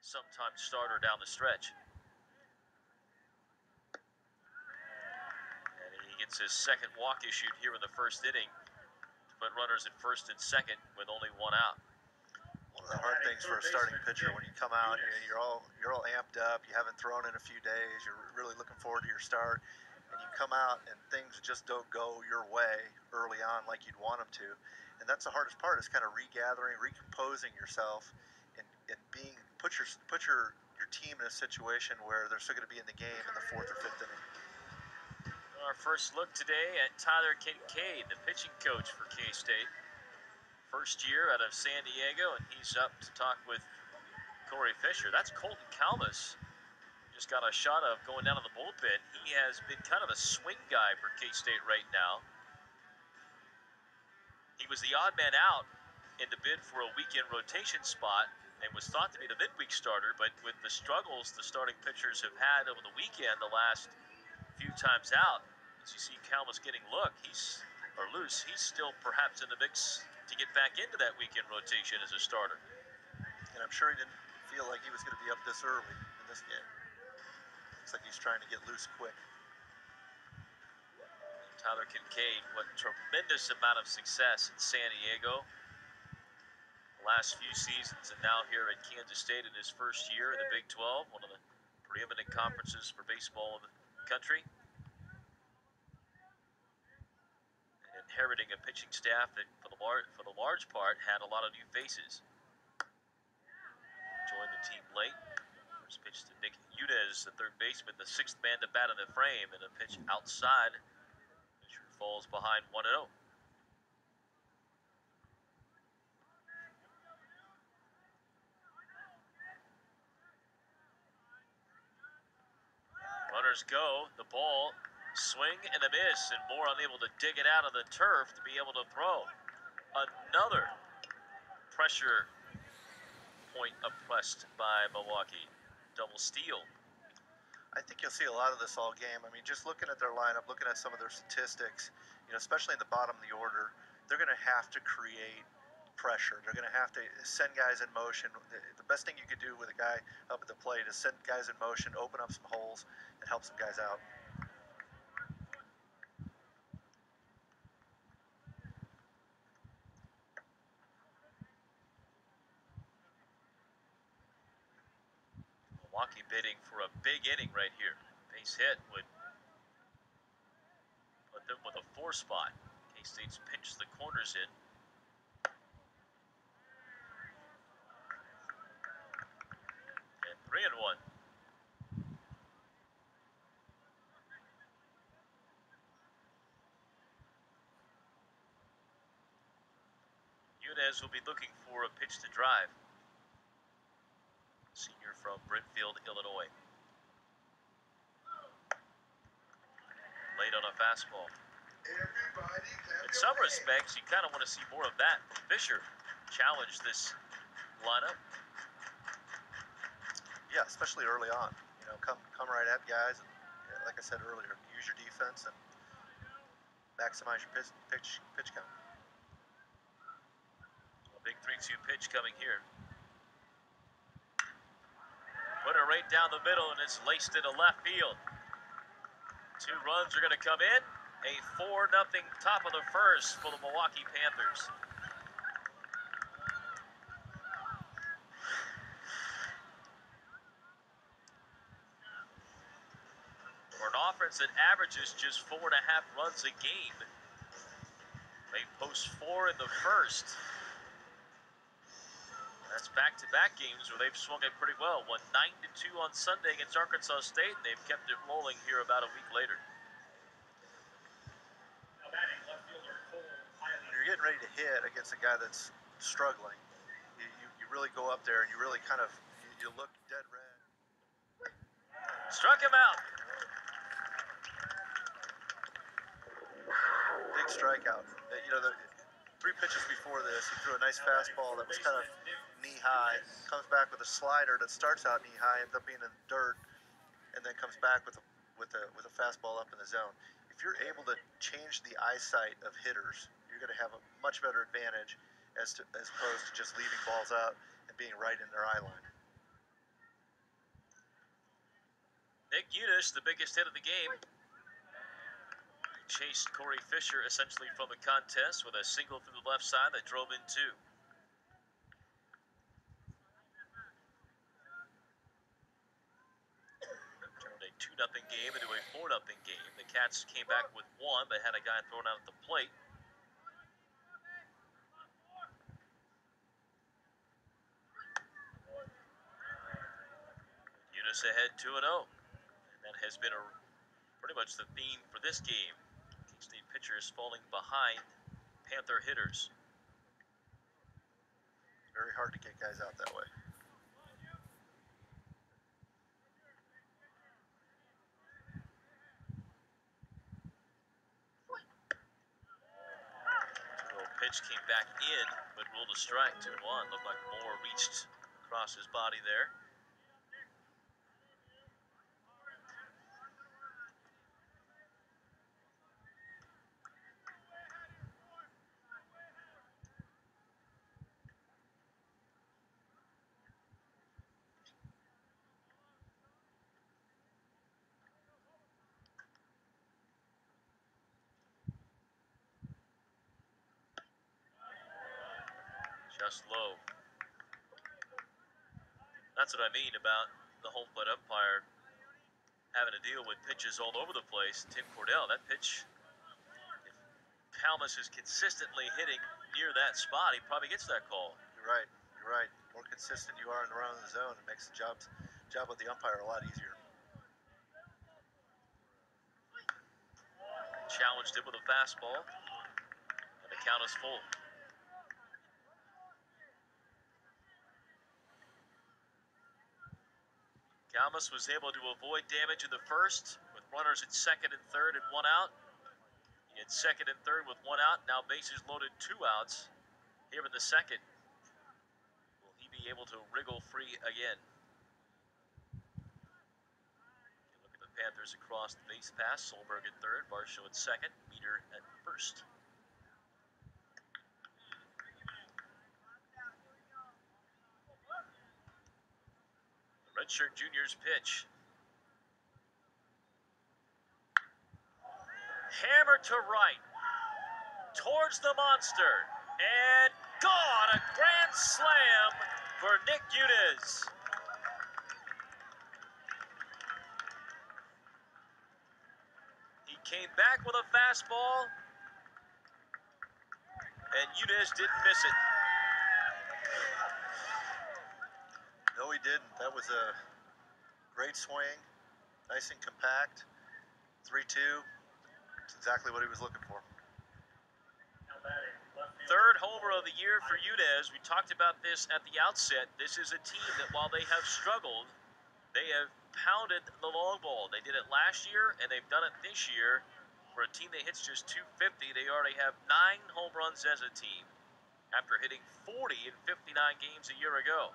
sometimes starter down the stretch. And he gets his second walk issued here in the first inning to put runners at first and second with only one out. One of the hard things for a starting pitcher when you come out, you're all amped up. You haven't thrown in a few days. You're really looking forward to your start, and you come out and things just don't go your way early on like you'd want them to. And that's the hardest part, is kind of regathering, recomposing yourself, and put your team in a situation where they're still going to be in the game in the fourth or fifth inning. Our first look today at Tyler Kincaid, the pitching coach for K-State. First year out of San Diego, and he's up to talk with Corey Fisher. That's Colton Kalmus. Just got a shot of going down to the bullpen. He has been kind of a swing guy for K-State right now. He was the odd man out in the bid for a weekend rotation spot and was thought to be the midweek starter, but with the struggles the starting pitchers have had over the weekend, the last few times out, as you see Kalmus getting loose, he's still perhaps in the mix to get back into that weekend rotation as a starter. And I'm sure he didn't feel like he was going to be up this early in this game. Looks like he's trying to get loose quick. Tyler Kincaid, what tremendous amount of success in San Diego the last few seasons, and now here at Kansas State in his first year in the Big 12, one of the preeminent conferences for baseball in the country. Inheriting a pitching staff that, for the large part, had a lot of new faces. Joined the team late. First pitch to Nick Unes, the third baseman, the sixth man to bat in the frame, and a pitch outside. Pitcher falls behind 1-0. Runners go. The ball. Swing and a miss, and Moore unable to dig it out of the turf to be able to throw. Another pressure point oppressed by Milwaukee. Double steal. I think you'll see a lot of this all game. I mean, just looking at their lineup, looking at some of their statistics, especially in the bottom of the order, they're going to have to create pressure. They're going to have to send guys in motion. The best thing you could do with a guy up at the plate is send guys in motion, open up some holes, and help some guys out. Milwaukee bidding for a big inning right here. Base hit would put them with a 4 spot. K-State's pinched the corners in. And 3-1. Unes will be looking for a pitch to drive. Senior from Britfield, Illinois. Late on a fastball. In some respects, you kind of want to see more of that from Fisher. Challenge this lineup. Yeah, especially early on. Come right at guys, and like I said earlier, use your defense and maximize your pitch count. A big 3-2 pitch coming here. Put it right down the middle, and it's laced into left field. 2 runs are going to come in. A 4-0 top of the first for the Milwaukee Panthers. For an offense that averages just 4.5 runs a game, they post 4 in the first. That's back-to-back games where they've swung it pretty well. Won 9-2 on Sunday against Arkansas State, and they've kept it rolling here about a week later. When you're getting ready to hit against a guy that's struggling, you really go up there and you really kind of you look dead red. Struck him out. Big strikeout. The 3 pitches before this, he threw a nice fastball that was kind of knee-high, comes back with a slider that starts out knee-high, ends up being in the dirt, and then comes back with a fastball up in the zone. If you're able to change the eyesight of hitters, you're going to have a much better advantage as opposed to just leaving balls out and being right in their eye line. Nick Unes, the biggest hit of the game, chased Corey Fisher essentially from the contest with a single through the left side that drove in two. Turned a 2-0 game into a 4-0 game. The Cats came back with one, but had a guy thrown out at the plate. Unes ahead 2-0. And that has been pretty much the theme for this game. K-State pitchers falling behind Panther hitters. Very hard to get guys out that way. Pitch came back in, but ruled a strike. 2-1. Looked like Moore reached across his body there. Just low. That's what I mean about the home plate umpire having to deal with pitches all over the place. Tim Cordell, that pitch, if Palmas is consistently hitting near that spot, he probably gets that call. You're right. You're right. The more consistent you are in around the zone, it makes the job of the umpire a lot easier. Challenged him with a fastball, and the count is full. Palmas was able to avoid damage in the first with runners at second and third and one out. He had second and third with one out. Now bases loaded, 2 outs. Here in the second, will he be able to wriggle free again? Look at the Panthers across the base pass. Solberg at third, Varsho at second, Meter at first. The redshirt junior's pitch. Hammer to right, towards the monster, and gone! A grand slam for Nick Unes. He came back with a fastball, and Unes didn't miss it. No, he didn't. That was a great swing, nice and compact. 3-2. It's exactly what he was looking for. Third homer of the year for Unes. We talked about this at the outset. This is a team that, while they have struggled, they have pounded the long ball. They did it last year, and they've done it this year. For a team that hits just 250, they already have 9 home runs as a team after hitting 40 in 59 games a year ago.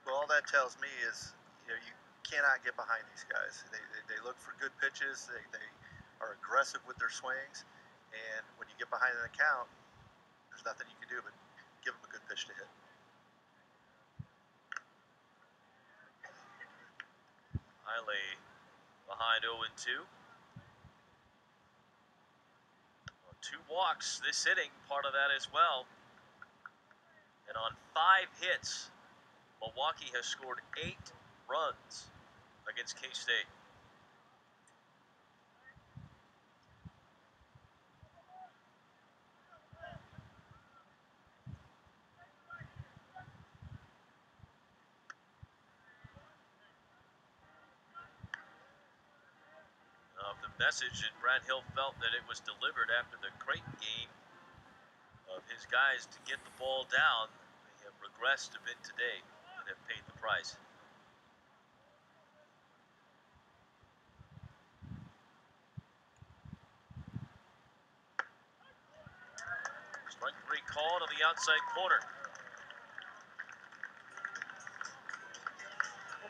Well, all that tells me is, you cannot get behind these guys. They look for good pitches. They are aggressive with their swings. And when you get behind an account, there's nothing you can do but give them a good pitch to hit. Hiley behind 0-2. 2 walks this inning, part of that as well. And on 5 hits, Milwaukee has scored 8 runs against K-State. The message, and Brad Hill felt that it was delivered after the Creighton game of his guys to get the ball down. They have regressed a bit today and have paid the price. Strike 3 called on the outside corner.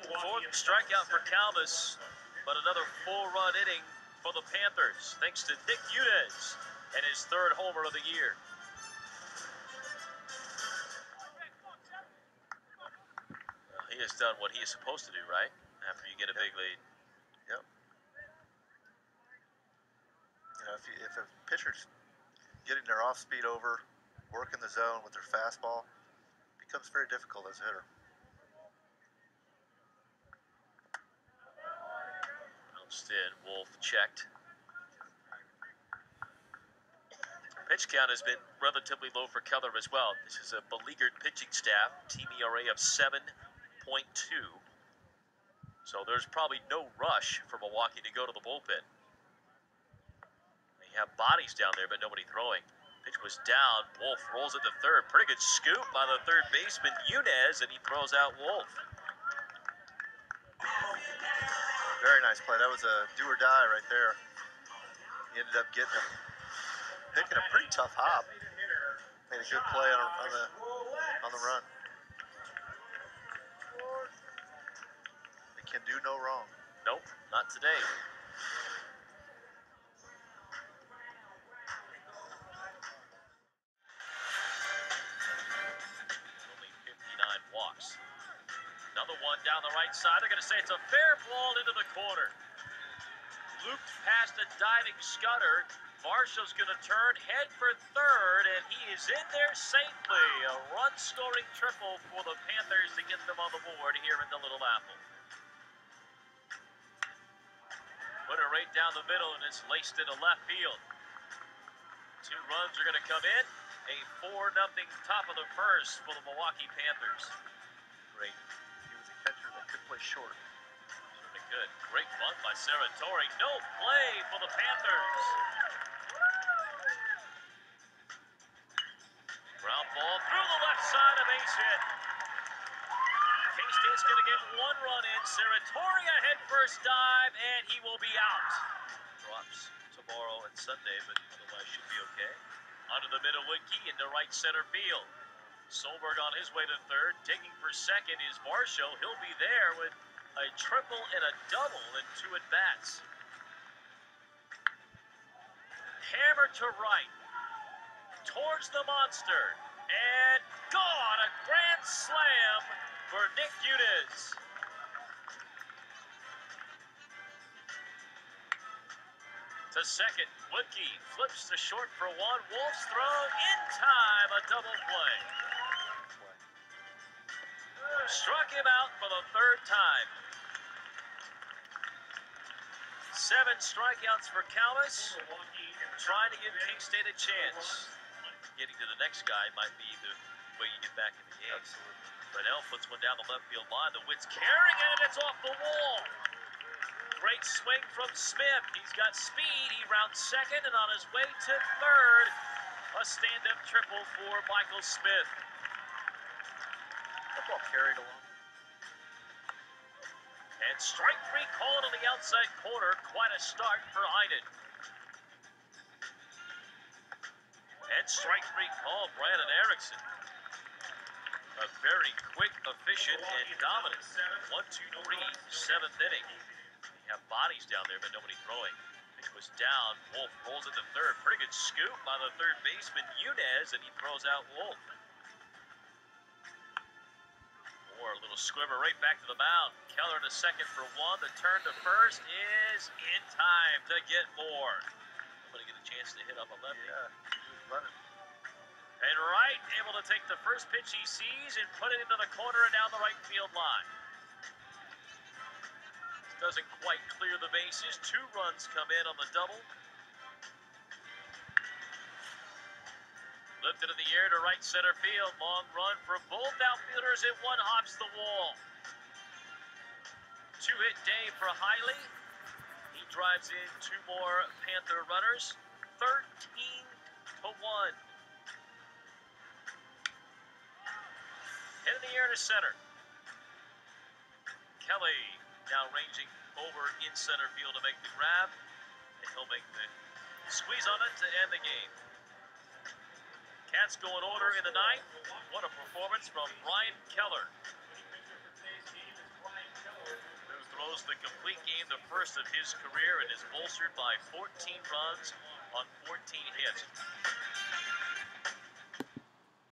4th strikeout for Calvis, but another 4-run inning for the Panthers, thanks to Nick Unes and his 3rd homer of the year. Well, he has done what he is supposed to do, right? after you get a big lead. Yep. You know, if a pitcher's getting their off speed over, working the zone with their fastball, it becomes very difficult as a hitter. Instead, Wolf checked. Pitch count has been relatively low for Keller as well. This is a beleaguered pitching staff, team ERA of 7.2. So there's probably no rush for Milwaukee to go to the bullpen. They have bodies down there, but nobody throwing. Pitch was down. Wolf rolls at the third. Pretty good scoop by the third baseman, Unes, and he throws out Wolf. Very nice play. That was a do or die right there. He ended up picking a pretty tough hop. Made a good play on the run. They can do no wrong. Nope, not today. Only 59 walks. Another one down the right side. They're going to say it's a fair ball into the corner. Looped past a diving Scudder. Marshall's going to turn, head for third, and he is in there safely. A run-scoring triple for the Panthers to get them on the board here in the Little Apple. Put it right down the middle, and it's laced into left field. 2 runs are going to come in. A 4-0 top of the first for the Milwaukee Panthers. Great. He was a catcher that could play short. Certainly good. Great bunt by Serratori. No play for the Panthers. Ground ball through the left side, a base hit. K-State's going to get 1 run in. Serratori a head first dive, and he will be out. Drops tomorrow and Sunday, but otherwise should be okay. Under the middle, Woodkey into right center field. Solberg on his way to third. Digging for second is Varsho. He'll be there with a triple and a double in 2 at-bats. Hammer to right. Towards the monster. And gone! A grand slam for Nick Unes. To second, Woodkey flips to short for 1. Wolf's throw in time, a double play. Struck him out for the 3rd time. 7 strikeouts for Calvis. Trying to give K-State a chance. Getting to the next guy might be the way you get back in the game. Absolutely. Brunell puts one down the left field line. The Witt's carrying it, and it's off the wall. Great swing from Smith. He's got speed. He rounds second, and on his way to third, a stand-up triple for Michael Smith. That ball carried along. And strike 3 called on the outside corner. Quite a start for Heinen. And strike 3 called Brandon Erickson. A very quick, efficient, and dominant 1-2-3 7th inning. They have bodies down there, but nobody throwing. Pitch was down. Wolf rolls it to third. Pretty good scoop by the third baseman, Unes, and he throws out Wolf. Moore, a little squibber right back to the mound. Keller to second for 1. The turn to first is in time to get Moore. Somebody get a chance to hit up a lefty. Yeah, he was running. And Wright able to take the first pitch he sees and put it into the corner and down the right field line. Doesn't quite clear the bases. 2 runs come in on the double. Lifted in the air to right center field. Long run for both outfielders, and 1 hops the wall. 2-hit day for Hiley. He drives in 2 more Panther runners. 13-1. Hit in the air to center. Kelly now ranging over in center field to make the grab. And he'll make the squeeze on it to end the game. Cats go in order in the 9th. What a performance from Ryan Keller, who throws the complete game, the first of his career, and is bolstered by 14 runs on 14 hits.